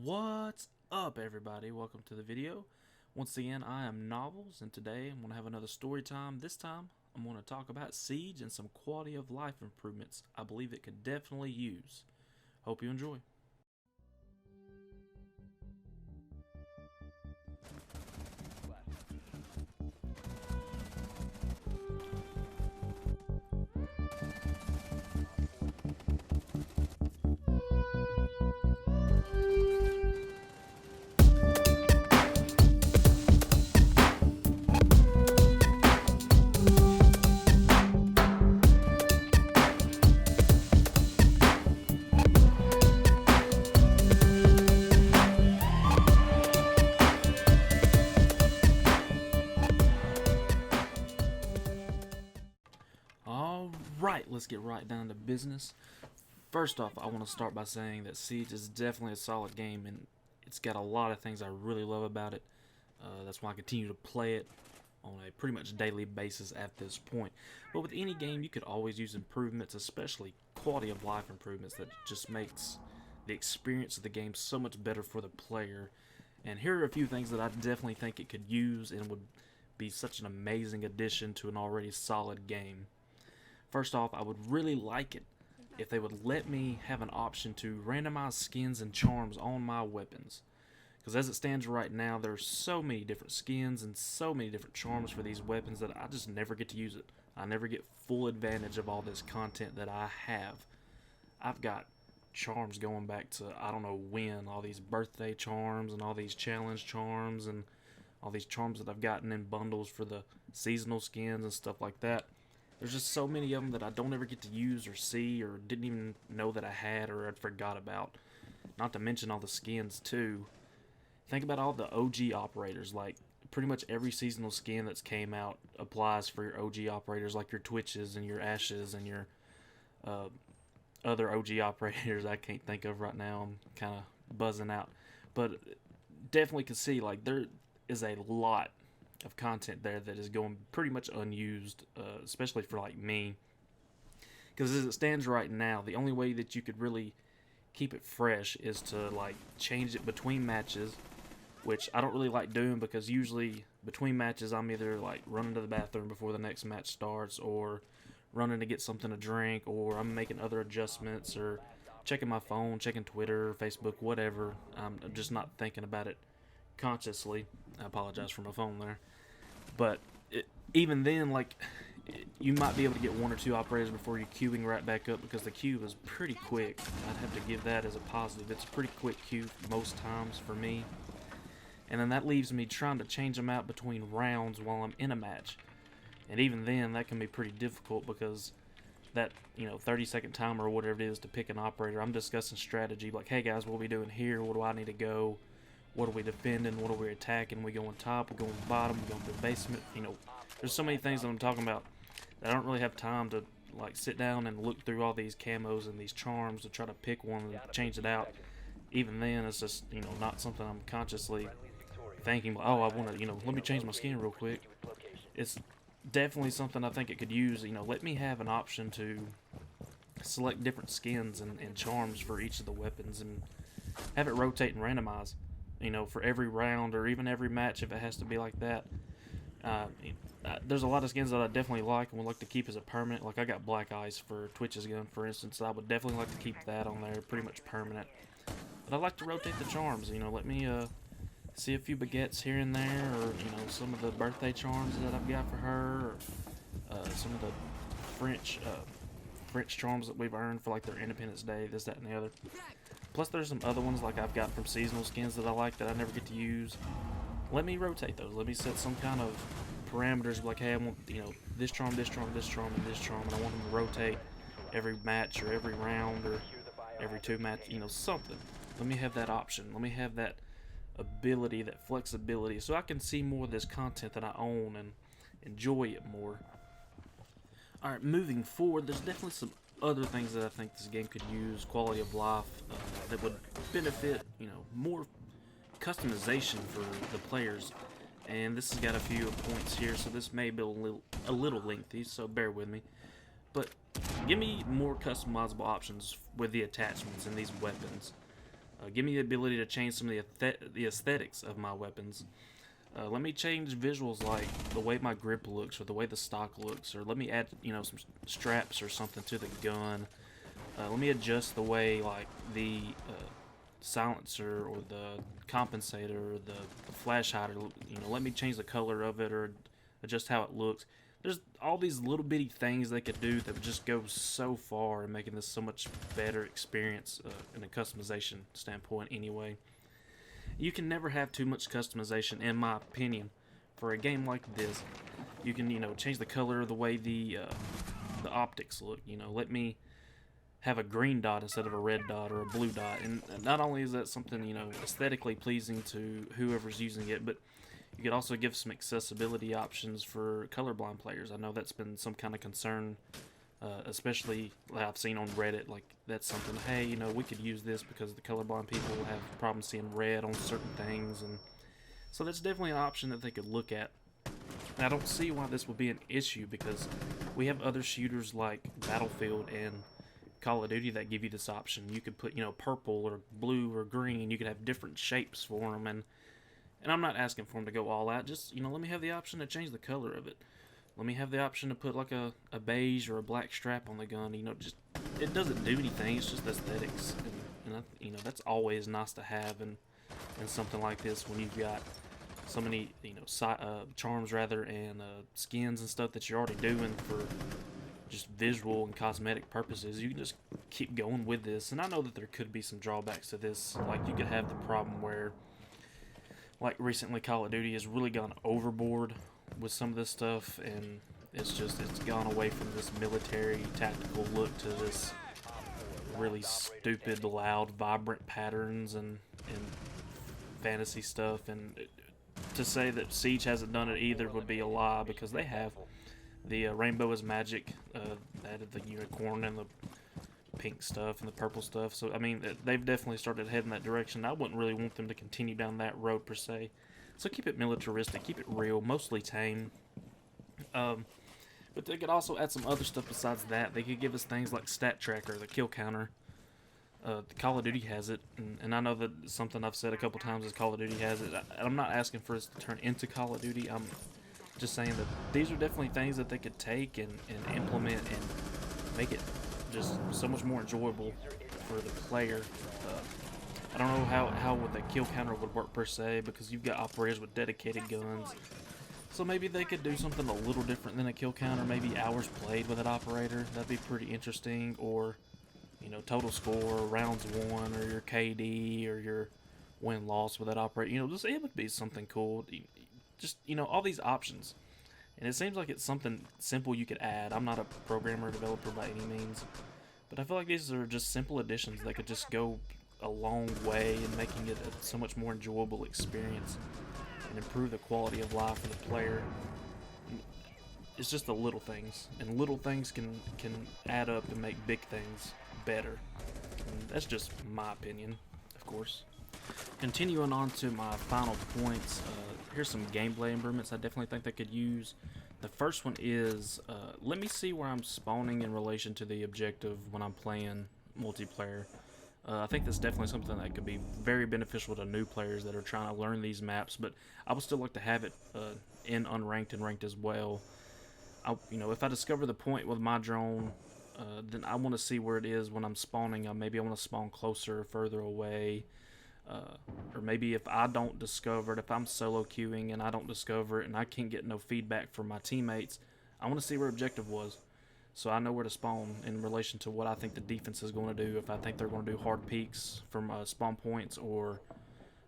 What's up, everybody? Welcome to the video. Once again, I am Novels, and today I'm going to have another story time. This time, I'm going to talk about Siege and some quality of life improvements I believe it could definitely use. Hope you enjoy. Alright, let's get right down to business. First off, I want to start by saying that Siege is definitely a solid game, and it's got a lot of things I really love about it. That's why I continue to play it on a pretty much daily basis at this point. But with any game, you could always use improvements, especially quality of life improvements, that just makes the experience of the game so much better for the player. And here are a few things that I definitely think it could use and would be such an amazing addition to an already solid game. First off, I would really like it if they would let me have an option to randomize skins and charms on my weapons. Because as it stands right now, there are so many different skins and so many different charms for these weapons that I just never get to use it. I never get full advantage of all this content that I have. I've got charms going back to I don't know when, all these birthday charms and all these challenge charms and all these charms that I've gotten in bundles for the seasonal skins and stuff like that. There's just so many of them that I don't ever get to use or see or didn't even know that I had or I'd forgot about. Not to mention all the skins too. Think about all the OG operators. Like pretty much every seasonal skin that's came out applies for your OG operators, like your Twitches and your Ashes and your other OG operators I can't think of right now. I'm kind of buzzing out. But definitely can see like there is a lot of content there that is going pretty much unused, especially for like me, because as it stands right now, the only way that you could really keep it fresh is to like change it between matches, which I don't really like doing because usually between matches I'm either like running to the bathroom before the next match starts or running to get something to drink, or I'm making other adjustments or checking my phone, checking Twitter, Facebook, whatever. I'm just not thinking about it consciously. I apologize for my phone there. But even then, like, you might be able to get one or two operators before you're queuing right back up because the queue is pretty quick. I'd have to give that as a positive. It's a pretty quick queue most times for me. And then that leaves me trying to change them out between rounds while I'm in a match. And even then, that can be pretty difficult because that, 30-second timer or whatever it is to pick an operator, I'm discussing strategy. Like, hey guys, what are we doing here? Where do I need to go? What are we defending? What are we attacking? We going top? We going bottom? We going to the basement? There's so many things that I'm talking about that I don't really have time to like sit down and look through all these camos and these charms to try to pick one and change it out. Even then, it's just not something I'm consciously thinking. Oh, I want to let me change my skin real quick. It's definitely something I think it could use. Let me have an option to select different skins and charms for each of the weapons and have it rotate and randomize. For every round or even every match if it has to be like that. There's a lot of skins that I definitely like and would like to keep as a permanent. Like I got Black Ice for Twitch's gun, for instance. I would definitely like to keep that on there, pretty much permanent. But I like to rotate the charms. Let me see a few baguettes here and there, or some of the birthday charms that I've got for her, or some of the French charms that we've earned for like their Independence Day, this, that, and the other. Plus there's some other ones like I've got from seasonal skins that I like that I never get to use. Let me rotate those. Let me set some kind of parameters like, hey, I want, this charm, this charm, this charm, and this charm, and I want them to rotate every match or every round or every two match, something. Let me have that option. Let me have that ability, that flexibility, so I can see more of this content that I own and enjoy it more. Alright, moving forward, there's definitely some other things that I think this game could use, quality of life, that would benefit, more customization for the players. And this has got a few points here, so this may be a little lengthy, so bear with me. But give me more customizable options with the attachments and these weapons. Give me the ability to change some of the aesthetics of my weapons. Let me change visuals like the way my grip looks or the way the stock looks, or let me add, some straps or something to the gun. Let me adjust the way like the silencer or the compensator or the flash hider, let me change the color of it or adjust how it looks. There's all these little bitty things they could do that would just go so far in making this so much better experience in a customization standpoint anyway. You can never have too much customization, in my opinion, for a game like this. You can, change the color, the way the optics look. Let me have a green dot instead of a red dot or a blue dot, and not only is that something aesthetically pleasing to whoever's using it, but you could also give some accessibility options for colorblind players. I know that's been some kind of concern, especially I've seen on Reddit. Like, that's something, hey, we could use this because the colorblind people have problems seeing red on certain things, and so that's definitely an option that they could look at. And I don't see why this would be an issue, because we have other shooters like Battlefield and Call of Duty that give you this option. You could put, purple or blue or green. You could have different shapes for them, and I'm not asking for them to go all out. Just, let me have the option to change the color of it. Let me have the option to put like a beige or a black strap on the gun. Just, it doesn't do anything. It's just aesthetics, and that's always nice to have in something like this when you've got so many charms rather and skins and stuff that you're already doing for just visual and cosmetic purposes. You can just keep going with this, and I know that there could be some drawbacks to this. Like, you could have the problem where, like, recently Call of Duty has really gone overboard with some of this stuff, and it's gone away from this military tactical look to this really stupid, loud, vibrant patterns and fantasy stuff. And to say that Siege hasn't done it either would be a lie, because they have. The Rainbow is Magic, added the unicorn and the pink stuff and the purple stuff. So, I mean, they've definitely started heading that direction. I wouldn't really want them to continue down that road, per se. So keep it militaristic, keep it real, mostly tame. But they could also add some other stuff besides that. They could give us things like Stat Tracker, the kill counter. The Call of Duty has it, and I know that something I've said a couple times is Call of Duty has it. I'm not asking for us to turn into Call of Duty. I'm just saying that these are definitely things that they could take and implement and make it just so much more enjoyable for the player. I don't know how would the kill counter would work per se, because you've got operators with dedicated guns. So maybe they could do something a little different than a kill counter, maybe hours played with an operator. That'd be pretty interesting. Or, total score, rounds won, or your KD, or your win-loss with that operator. It would be something cool. Just, all these options. And it seems like it's something simple you could add. I'm not a programmer or developer by any means, but I feel like these are just simple additions that could just go a long way in making it a so much more enjoyable experience and improve the quality of life for the player. It's just the little things, and little things can add up and make big things better. And that's just my opinion, of course. Continuing on to my final points, here's some gameplay improvements I definitely think they could use. The first one is, let me see where I'm spawning in relation to the objective when I'm playing multiplayer. I think that's definitely something that could be very beneficial to new players that are trying to learn these maps, but I would still like to have it in unranked and ranked as well. If I discover the point with my drone, then I want to see where it is when I'm spawning. Maybe I want to spawn closer or further away. Or maybe if I don't discover it, if I'm solo queuing and I don't discover it and I can't get no feedback from my teammates, I want to see where objective was, so I know where to spawn in relation to what I think the defense is going to do. If I think they're going to do hard peeks from spawn points, or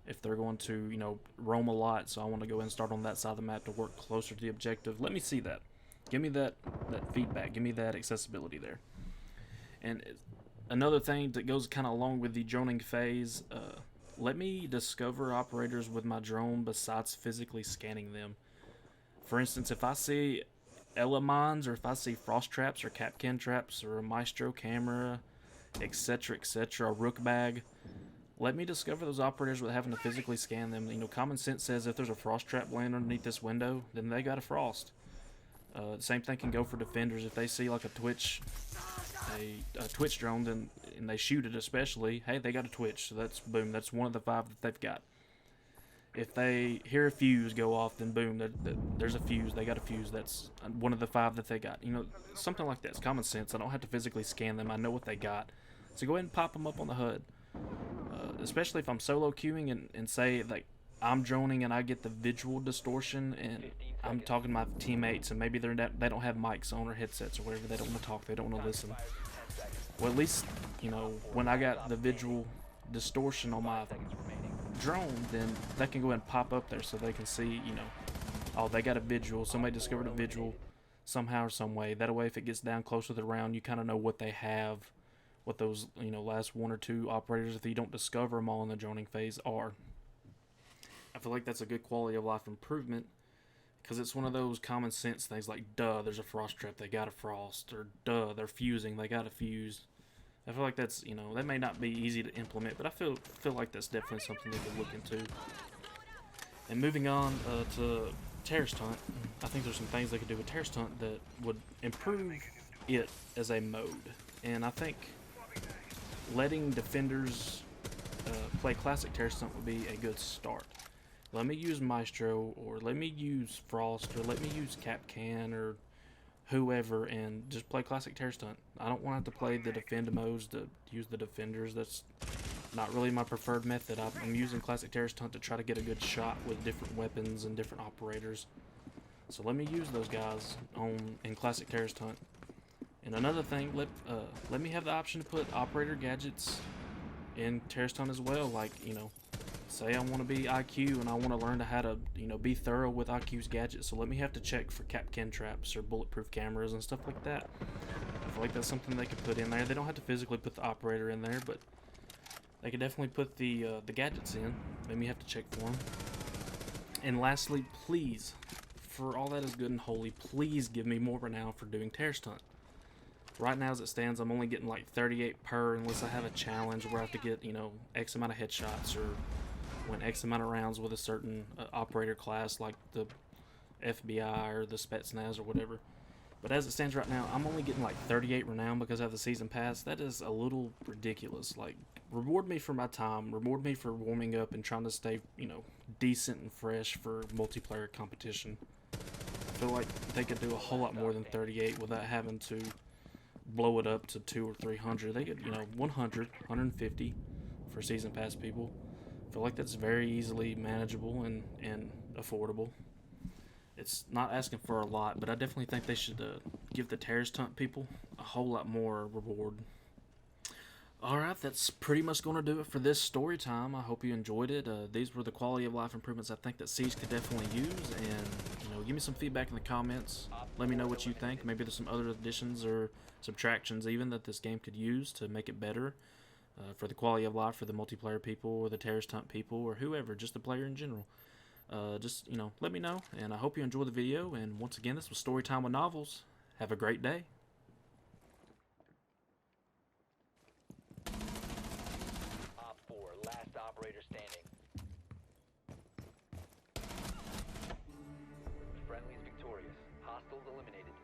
if they're going to roam a lot, so I want to go and start on that side of the map to work closer to the objective. Let me see that. Give me that feedback. Give me that accessibility there. And another thing that goes kind of along with the droning phase, let me discover operators with my drone besides physically scanning them. For instance, if I see Ela mines, or if I see frost traps or Kapkan traps or a Maestro camera, etc., a rook bag, let me discover those operators without having to physically scan them. Common sense says if there's a frost trap laying underneath this window, then they got a frost. The same thing can go for defenders. If they see like a Twitch a Twitch drone, then and they shoot it, especially, hey, they got a Twitch. So that's boom. That's one of the 5 that they've got. If they hear a fuse go off, then boom, there's a fuse. They got a fuse. That's one of the 5 that they got. You know, something like that. It's common sense. I don't have to physically scan them. I know what they got. So go ahead and pop them up on the HUD. Especially if I'm solo queuing and say, like, I'm droning and I get the visual distortion and I'm talking to my teammates and maybe they don't have mics on or headsets or whatever. They don't want to talk. They don't want to listen. Well, at least, you know, when I got the visual distortion on my drone, then that can go ahead and pop up there so they can see, you know, oh, they got a visual. Somebody discovered a visual somehow or some way. That way, if it gets down closer to the round, you kind of know what they have, what those, you know, last 1 or 2 operators, if you don't discover them all in the droning phase, are. I feel like that's a good quality of life improvement because it's one of those common sense things like, duh, there's a frost trap, they got a frost, or duh, they're fusing, they got a fuse. I feel like that's, you know, that may not be easy to implement, but I feel like that's definitely something they could look into. And moving on to Terrorist Hunt, I think there's some things they could do with Terrorist Hunt that would improve it as a mode. And I think letting defenders play Classic Terrorist Hunt would be a good start. Let me use Maestro, or let me use Frost, or let me use Kapkan, or whoever, and just play Classic Terrorist Hunt. I don't want to have to play the defend modes to use the defenders. That's not really my preferred method. I'm using Classic Terrorist Hunt to try to get a good shot with different weapons and different operators. So let me use those guys in Classic Terrorist Hunt. And another thing, let me have the option to put operator gadgets in Terrorist Hunt as well. Like, you know, say I want to be IQ and I want to learn how to, you know, be thorough with IQ's gadgets. So let me have to check for Kapkan traps or bulletproof cameras and stuff like that. I feel like that's something they could put in there. They don't have to physically put the operator in there, but they could definitely put the gadgets in. Maybe you have to check for them. And lastly, please, for all that is good and holy, please give me more renown for doing Terrorist Hunt. Right now, as it stands, I'm only getting like 38 per unless I have a challenge where I have to get, you know, X amount of headshots or win X amount of rounds with a certain operator class like the FBI or the Spetsnaz or whatever. But as it stands right now, I'm only getting like 38 renown because I have the season pass. That is a little ridiculous. Like, reward me for my time. Reward me for warming up and trying to stay, you know, decent and fresh for multiplayer competition. I feel like they could do a whole lot more than 38 without having to blow it up to 200 or 300. They could, you know, 100, 150 for season pass people. I feel like that's very easily manageable and affordable. It's not asking for a lot, but I definitely think they should give the Terrorist Hunt people a whole lot more reward. Alright, that's pretty much going to do it for this story time. I hope you enjoyed it. These were the quality of life improvements I think that Siege could definitely use, and, you know, give me some feedback in the comments. Let me know what you think. Maybe there's some other additions or subtractions even that this game could use to make it better for the quality of life for the multiplayer people or the Terrorist Hunt people or whoever, just the player in general. Just, you know, let me know, and I hope you enjoy the video. And once again, this was Storytime with Novels. Have a great day. Op 4, last operator standing. Friendly's victorious. Hostiles eliminated.